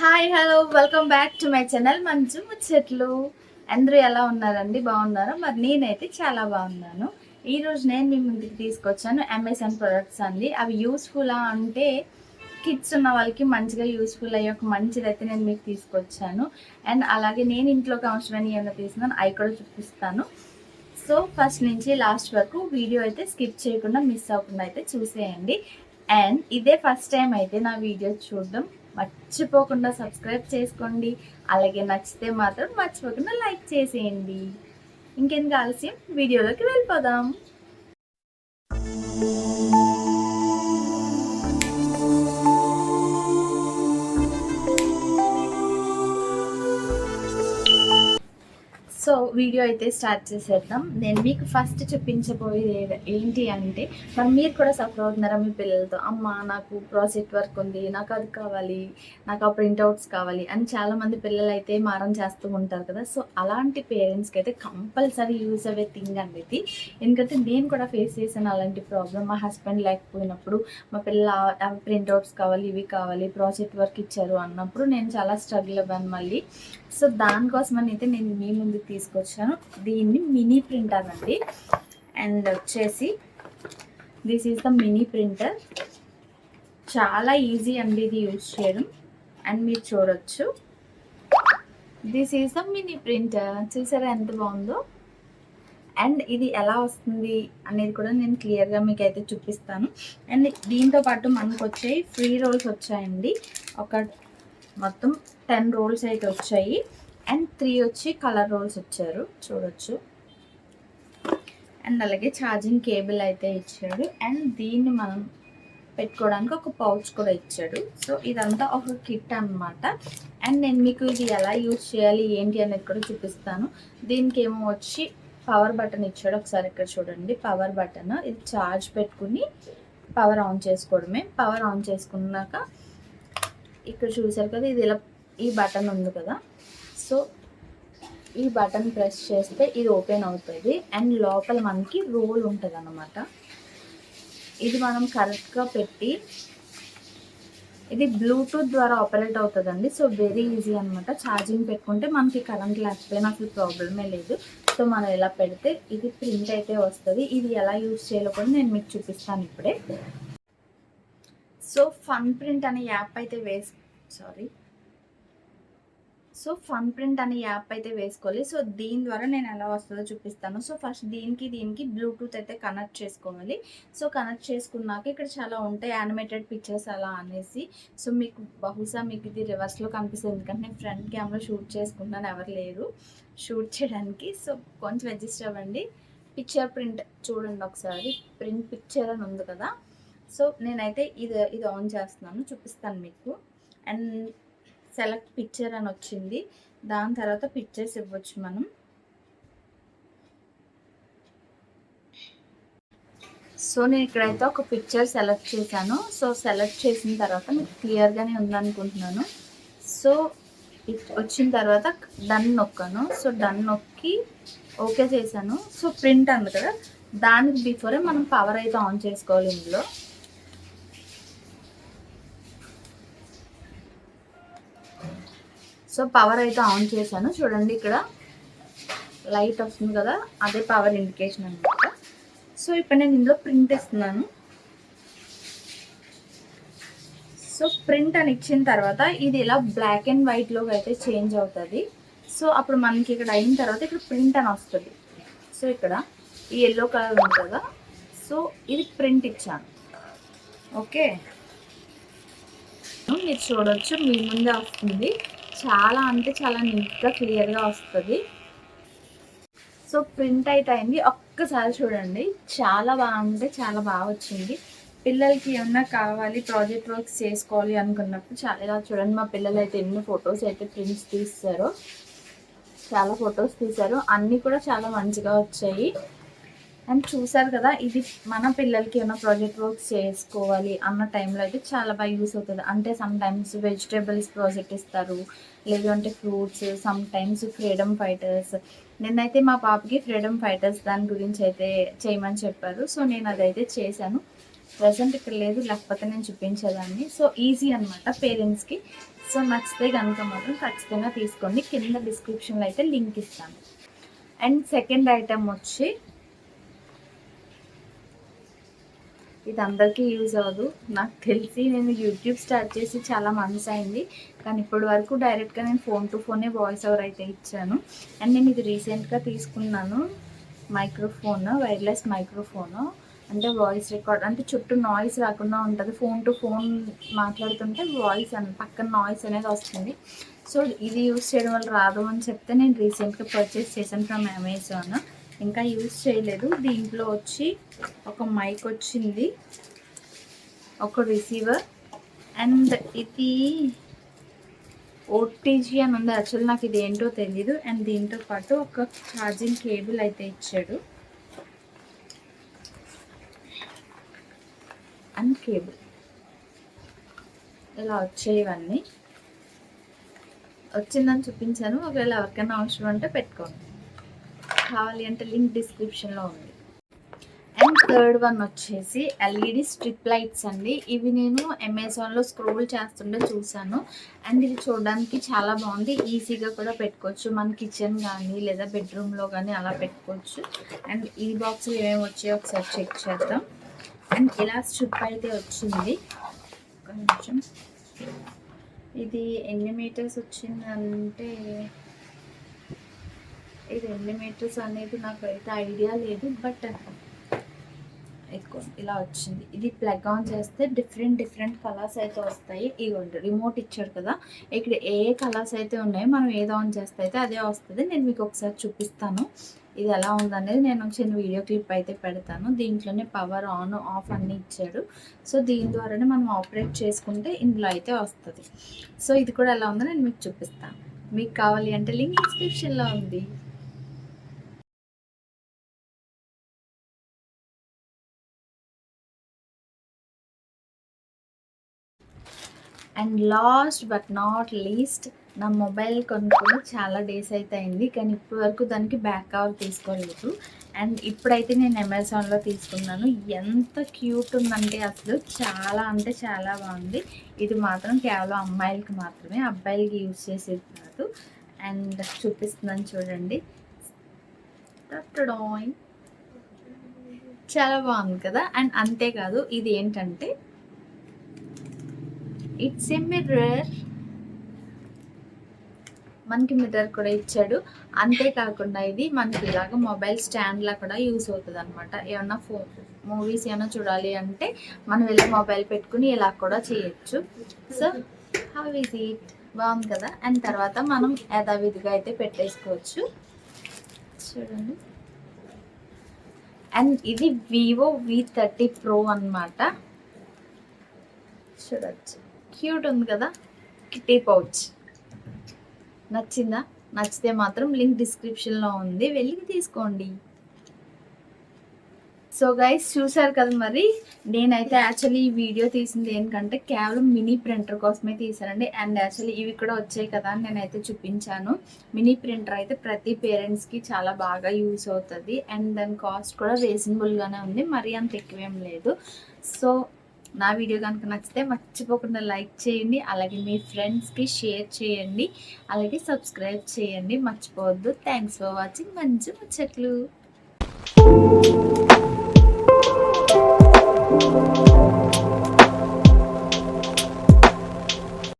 Hi hello welcome back to my channel మంచు ముచ్చట్లు. అందరూ ఎలా ఉన్నారండి? బాగున్నారా? మరి నేనైతే చాలా బాగున్నాను. ఈరోజు నేను మీ ముందుకు తీసుకొచ్చాను అమెజాన్ ప్రొడక్ట్స్ అండి. అవి యూస్ఫుల్లా అంటే కిడ్స్ ఉన్న వాళ్ళకి మంచిగా యూస్ఫుల్ అయ్యే ఒక మంచిదైతే నేను మీకు తీసుకొచ్చాను. అండ్ అలాగే నేను ఇంట్లోకి అవసరమైన ఏమైనా తీసుకున్నాను అవి కూడా చూపిస్తాను. సో ఫస్ట్ నుంచి లాస్ట్ వరకు వీడియో అయితే స్కిప్ చేయకుండా మిస్ అవ్వకుండా అయితే చూసేయండి. అండ్ ఇదే ఫస్ట్ టైం అయితే నా వీడియో చూడడం మర్చిపోకుండా సబ్స్క్రైబ్ చేసుకోండి. అలాగే నచ్చితే మాత్రం మర్చిపోకుండా లైక్ చేసేయండి. ఇంకెందుకు ఆలస్యం, వీడియోలోకి వెళ్ళిపోదాం. సో వీడియో అయితే స్టార్ట్ చేసేద్దాం. నేను మీకు ఫస్ట్ చూపించబోయేది ఏంటి అంటే, మరి మీరు కూడా సఫర్ అవుతున్నారా మీ పిల్లలతో? అమ్మ నాకు ప్రాజెక్ట్ వర్క్ ఉంది, నాకు అది కావాలి, నాకు ఆ ప్రింట్అవుట్స్ కావాలి అని చాలామంది పిల్లలు అయితే మారం చేస్తూ ఉంటారు కదా. సో అలాంటి పేరెంట్స్కి అయితే కంపల్సరీ యూజ్ అయ్యే థింగ్ అండి ఇది. ఎందుకంటే నేను కూడా ఫేస్ చేశాను అలాంటి ప్రాబ్లమ్. మా హస్బెండ్ లేకపోయినప్పుడు మా పిల్లలు అవి ప్రింట్అవుట్స్ కావాలి, ఇవి కావాలి, ప్రాజెక్ట్ వర్క్ ఇచ్చారు అన్నప్పుడు నేను చాలా స్ట్రగుల్ అవ్వాను మళ్ళీ. సో దానికోసమని అయితే నేను మీ ముందుకు తీసుకొచ్చాను. దీన్ని మినీ ప్రింటర్ అండి. అండ్ వచ్చేసి this is the mini printer. చాలా ఈజీ అండి ఇది యూజ్ చేయడం. అండ్ మీరు చూడొచ్చు, this is the mini printer. చూసారా ఎంత బాగుందో? అండ్ ఇది ఎలా వస్తుంది అనేది కూడా నేను క్లియర్గా మీకు అయితే చూపిస్తాను. అండ్ దీంతో పాటు మనకు వచ్చాయి ఫ్రీ రోల్స్ వచ్చాయండి. ఒక మొత్తం 10 రోల్స్ అయితే వచ్చాయి. అండ్ 3 వచ్చి కలర్ రోల్స్ వచ్చారు, చూడొచ్చు. అండ్ అలాగే ఛార్జింగ్ కేబుల్ అయితే ఇచ్చాడు. అండ్ దీన్ని మనం పెట్టుకోవడానికి ఒక పౌచ్ కూడా ఇచ్చాడు. సో ఇదంతా ఒక కిట్ అన్నమాట. అండ్ నేను మీకు ఇది ఎలా యూజ్ చేయాలి ఏంటి అనేది కూడా చూపిస్తాను. దీనికి ఏమో వచ్చి పవర్ బటన్ ఇచ్చాడు. ఒకసారి ఇక్కడ చూడండి, పవర్ బటన్. ఇది ఛార్జ్ పెట్టుకుని పవర్ ఆన్ చేసుకోవడమే. పవర్ ఆన్ చేసుకున్నాక ఇక్కడ చూసారు కదా, ఇది ఇలా ఈ బటన్ ఉంది కదా. సో ఈ బటన్ ప్రెస్ చేస్తే ఇది ఓపెన్ అవుతుంది. అండ్ లోపల మనకి రోల్ ఉంటుంది అన్నమాట. ఇది మనం కరెక్ట్గా పెట్టి, ఇది బ్లూటూత్ ద్వారా ఆపరేట్ అవుతుందండి. సో వెరీ ఈజీ అనమాట. ఛార్జింగ్ పెట్టుకుంటే మనకి కరెంట్ లేకపోయినా అసలు ప్రాబ్లమే లేదు. సో మనం ఇలా పెడితే ఇది ప్రింట్ అయితే వస్తుంది. ఇది ఎలా యూజ్ చేయాలో కూడా నేను మీకు చూపిస్తాను ఇప్పుడే. సో ఫన్ ప్రింట్ అనే యాప్ అయితే వేసుకోవాలి. సో దీని ద్వారా నేను ఎలా వస్తుందో చూపిస్తాను. సో ఫస్ట్ దీనికి బ్లూటూత్ అయితే కనెక్ట్ చేసుకోవాలి. సో కనెక్ట్ చేసుకున్నాక ఇక్కడ చాలా ఉంటాయి యానిమేటెడ్ పిక్చర్స్ అలా అనేసి. సో బహుశా మీకు ఇది రివర్స్లో కనిపిస్తుంది, ఎందుకంటే నేను ఫ్రంట్ కెమెరా షూట్ చేసుకున్నాను, ఎవరు లేరు షూట్ చేయడానికి. సో కొంచెం అడ్జస్ట్ అవ్వండి. పిక్చర్ ప్రింట్ చూడండి ఒకసారి, ప్రింట్ పిక్చర్ అని ఉంది కదా. సో నేనైతే ఇది ఆన్ చేస్తున్నాను, చూపిస్తాను మీకు. అండ్ సెలెక్ట్ పిక్చర్ అని వచ్చింది. దాని తర్వాత పిక్చర్స్ ఇవ్వచ్చు మనం. సో నేను ఇక్కడైతే ఒక పిక్చర్ సెలెక్ట్ చేశాను. సో సెలెక్ట్ చేసిన తర్వాత మీకు క్లియర్గానే ఉందనుకుంటున్నాను. సో వచ్చిన తర్వాత డన్ నొక్కాను. సో డన్ నొక్కి ఓకే చేశాను. సో ప్రింట్ అంది కదా, దానికి బిఫోరే మనం పవర్ అయితే ఆన్ చేసుకోవాలి ఇందులో. సో పవర్ అయితే ఆన్ చేశాను. చూడండి ఇక్కడ లైట్ వస్తుంది కదా, అదే పవర్ ఇండికేషన్ అనమాట. సో ఇప్పుడు నేను ఇందులో ప్రింట్ ఇస్తున్నాను. సో ప్రింట్ అని ఇచ్చిన తర్వాత ఇది ఇలా బ్లాక్ అండ్ వైట్లోకి అయితే చేంజ్ అవుతుంది. సో అప్పుడు మనకి ఇక్కడ అయిన తర్వాత ఇక్కడ ప్రింట్ అని వస్తుంది. సో ఇక్కడ ఈ ఎల్లో కలర్ ఉంది కదా, సో ఇది ప్రింట్ ఇచ్చాను. ఓకే, మీరు చూడవచ్చు, మీ ముందే వస్తుంది. చాలా అంటే చాలా నీట్గా క్లియర్గా వస్తుంది. సో ప్రింట్ అయితే అయింది. ఒక్కసారి చూడండి, చాలా బాగుంది, చాలా బాగా వచ్చింది. పిల్లలకి ఏమన్నా కావాలి, ప్రాజెక్ట్ వర్క్స్ చేసుకోవాలి అనుకున్నప్పుడు చాలా ఇలా చూడండి. మా పిల్లలు అయితే ఎన్ని ఫొటోస్ అయితే ప్రింట్స్ తీస్తారు, చాలా ఫొటోస్ తీశారు, అన్నీ కూడా చాలా మంచిగా వచ్చాయి. అండ్ చూసారు కదా, ఇది మన పిల్లలకి ఏమైనా ప్రాజెక్ట్ వర్క్స్ చేసుకోవాలి అన్న టైంలో అయితే చాలా బాగా యూస్ అవుతుంది. అంటే సమ్ టైమ్స్ వెజిటేబుల్స్ ప్రాజెక్ట్ ఇస్తారు, లేదు అంటే fruits, some times freedom fighters. నేనైతే మా పాపకి ఫ్రీడమ్ ఫైటర్స్ దాని గురించి అయితే చేయమని చెప్పారు. సో నేను అదైతే చేశాను. ప్రజెంట్ ఇక్కడ లేదు, లేకపోతే నేను చూపించేదాన్ని. సో ఈజీ అనమాట పేరెంట్స్కి. సో నచ్చితే కనుక మాత్రం ఖచ్చితంగా తీసుకోండి. కింద డిస్క్రిప్షన్లో అయితే లింక్ ఇస్తాను. అండ్ సెకండ్ ఐటమ్ వచ్చి ఇది అందరికీ యూజ్ అవ్వదు నాకు తెలిసి. నేను యూట్యూబ్ స్టార్ట్ చేసి చాలా మంత్స్ అయింది, కానీ ఇప్పటి వరకు డైరెక్ట్గా నేను ఫోన్ టు ఫోనే వాయిస్ ఓవర్ అయితే ఇచ్చాను. అండ్ నేను ఇది రీసెంట్గా తీసుకున్నాను, మైక్రోఫోన్, వైర్లెస్ మైక్రోఫోను. అంటే వాయిస్ రికార్డ్, అంటే చుట్టూ నాయిస్ రాకుండా ఉంటుంది. ఫోన్ టు ఫోన్ మాట్లాడుతుంటే వాయిస్ పక్కన నాయిస్ అనేది వస్తుంది. సో ఇది యూజ్ చేయడం వల్ల రాదు అని చెప్తే నేను రీసెంట్గా పర్చేస్ చేశాను ఫ్రమ్ అమెజాన్. ఇంకా యూజ్ చేయలేదు. దీంట్లో వచ్చి ఒక మైక్ వచ్చింది, ఒక రిసీవర్, అండ్ ఇది ఓటీజీ అని ఉంది. యాక్చువల్ నాకు ఇది ఏంటో తెలీదు. అండ్ దీంతో పాటు ఒక ఛార్జింగ్ కేబుల్ అయితే ఇచ్చాడు అండ్ కేబుల్. ఇలా వచ్చేవన్నీ వచ్చిందని చూపించాను. ఒకవేళ ఎవరికైనా అవసరం అంటే పెట్టుకోండి, కావాలి అంటే లింక్ డిస్క్రిప్షన్లో ఉంది. అండ్ థర్డ్ వన్ వచ్చేసి ఎల్ఈడి స్ట్రిప్ లైట్స్ అండి. ఇవి నేను అమెజాన్లో స్క్రోల్ చేస్తుంటే చూసాను. అండ్ ఇది చూడడానికి చాలా బాగుంది, ఈజీగా కూడా పెట్టుకోవచ్చు. మన కిచెన్ కానీ లేదా బెడ్రూమ్లో కానీ అలా పెట్టుకోవచ్చు. అండ్ ఈ బాక్స్లో ఏమేమి వచ్చాయో ఒకసారి చెక్ చేద్దాం. అండ్ ఇలా స్ట్రిప్ అయితే వచ్చింది. కొంచెం ఇది ఎన్ని మీటర్స్ వచ్చిందంటే, ఇది ఎన్ని మీటర్స్ అనేది నాకు అయితే ఐడియా లేదు, బట్ ఎక్కువ ఇలా వచ్చింది. ఇది ప్లగ్ ఆన్ చేస్తే డిఫరెంట్ కలర్స్ అయితే వస్తాయి. ఇవ్వండి, రిమోట్ ఇచ్చాడు కదా, ఇక్కడ ఏ కలర్స్ అయితే ఉన్నాయో మనం ఏది ఆన్ చేస్తే అయితే అదే వస్తుంది. నేను మీకు ఒకసారి చూపిస్తాను ఇది ఎలా ఉందనేది. నేను చిన్న వీడియో క్లిప్ అయితే పెడతాను. దీంట్లోనే పవర్ ఆన్ ఆఫ్ అన్నీ ఇచ్చాడు. సో దీని ద్వారానే మనం ఆపరేట్ చేసుకుంటే ఇందులో అయితే వస్తుంది. సో ఇది కూడా ఎలా ఉందో నేను మీకు చూపిస్తాను. మీకు కావాలి అంటే లింక్ డిస్క్రిప్షన్లో ఉంది. And last but not least, నా మొబైల్ కొనుక్కొని చాలా డేస్ అయితే అయింది, కానీ ఇప్పటి వరకు దానికి బ్యాక్ కవర్ తీసుకోలేదు. అండ్ ఇప్పుడైతే నేను అమెజాన్లో తీసుకున్నాను. ఎంత క్యూట్ ఉందంటే అసలు చాలా అంటే చాలా బాగుంది. ఇది మాత్రం కేవలం అమ్మాయిలకి మాత్రమే, అబ్బాయిలకి యూజ్ చేసేది కాదు. అండ్ చూపిస్తున్నాను చూడండి, చాలా బాగుంది కదా. అండ్ అంతేకాదు, ఇది ఏంటంటే ఇట్స్ ఏ మిర్రర్, మనకి మిర్రర్ కూడా ఇచ్చాడు. అంతేకాకుండా ఇది మనకి ఇలాగ మొబైల్ స్టాండ్లా కూడా యూస్ అవుతుంది అనమాట. ఏమన్నా మూవీస్ ఏమైనా చూడాలి అంటే మనం వెళ్ళి మొబైల్ పెట్టుకుని ఇలా కూడా చేయొచ్చు. సో హౌ ఈజ్ ఇట్, బాగుంది కదా. అండ్ తర్వాత మనం యథావిధిగా అయితే పెట్టేసుకోవచ్చు చూడండి. అండ్ ఇది వివో V30 Pro అనమాట. చూడొచ్చు, క్యూట్ ఉంది కదా. కిటీ పౌచ్ నచ్చిందా? నచ్చితే మాత్రం లింక్ డిస్క్రిప్షన్లో ఉంది, వెళ్ళి తీసుకోండి. సో గైస్ చూసారు కదా, మరి నేనైతే యాక్చువల్లీ ఈ వీడియో తీసింది ఏంటంటే కేవలం మినీ ప్రింటర్ కోసమే తీసానండి. అండ్ యాక్చువల్లీ ఇవి కూడా వచ్చాయి కదా అని నేనైతే చూపించాను. మినీ ప్రింటర్ అయితే ప్రతి పేరెంట్స్కి చాలా బాగా యూస్ అవుతుంది. అండ్ దాని కాస్ట్ కూడా రీజనబుల్గానే ఉంది, మరీ అంత ఎక్కువేం లేదు. సో నా వీడియో కనుక నచ్చితే మర్చిపోకుండా లైక్ చేయండి, అలాగే మీ ఫ్రెండ్స్కి షేర్ చేయండి, అలాగే సబ్స్క్రైబ్ చేయండి మర్చిపోవద్దు. Thanks for watching. మంచి ముచ్చట్లు.